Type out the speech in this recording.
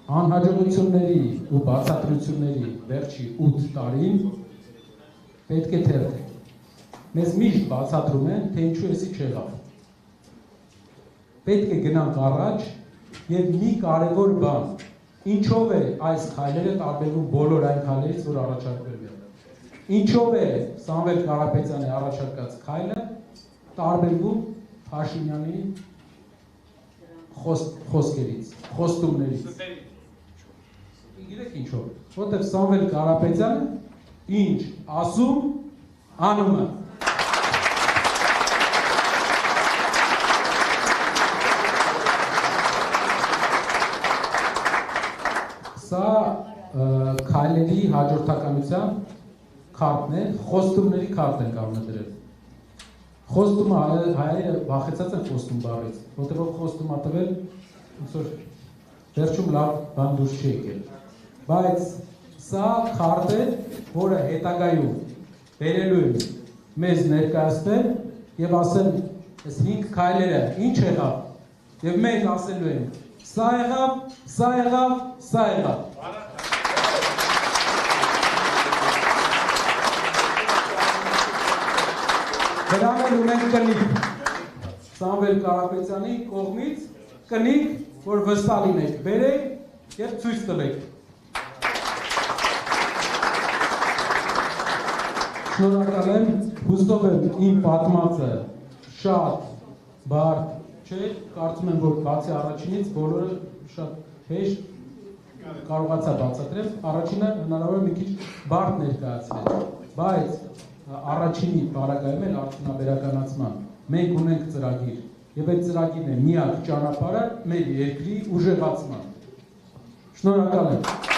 Անհաջողությունների ու բացատրությունների վերջի 8 տարին պետք է թերթել։ Մեզ միշտ բացատրում են, թե ինչու էսի չեղավ։ Պետք է գնանք առաջ եւ մի կարևոր բան, ինչով է այս քայլերը տարբերվում բոլոր այն քայլերից, որ առաջարկվել են։ Ինչով է Սամվել Կարապետյանի առաջարկած քայլը տարբերվում Փաշինյանի խոսքերից, խոստումներից։ Գիտեք ինչով, որտեղ Սամվել Կարապետյանը ինչ ասում, անում է։ Սա քայլերի հաջորդականության քարտն է, խոստումների քարտ են կազմել։ Խոստումը հայերը վախեցած են խոստում բառից, որտեղ խոստում ա տվել, ոնց որ վերջում լավ բան դուրս չի եկել։ Բայց սա քարտ է, որը հետագայում բերելու է մեզ ներկայացնել եւ ասել, այս 5 քայլերը ինչ եղավ, եւ մենք ասելու ենք, սա եղավ, սա եղավ, սա եղավ։ Դրանով ունենք կնիկ Սամվել Կարապետյանի կողմից կնիկ, որ վստահ լինեք, բերեք եւ ցույց տվեք։ Շնորհակալ եմ, հուսով եմ իմ պատմածը շատ բարդ չէ, կարծում եմ, որ բացի առաջինից բոլորը շատ հեշտ կարողացա բացատրել, առաջինը հնարավոր է մի քիչ բարդ ներկայացնել, բայց առաջինի բարակայում էլ արդյունաբերականացման մենք ունենք ծրագիր եւ այդ ծրագիրն է միակ ճանապարհը մեր երկրի ուժեղացման։ Շնորհակալ եմ։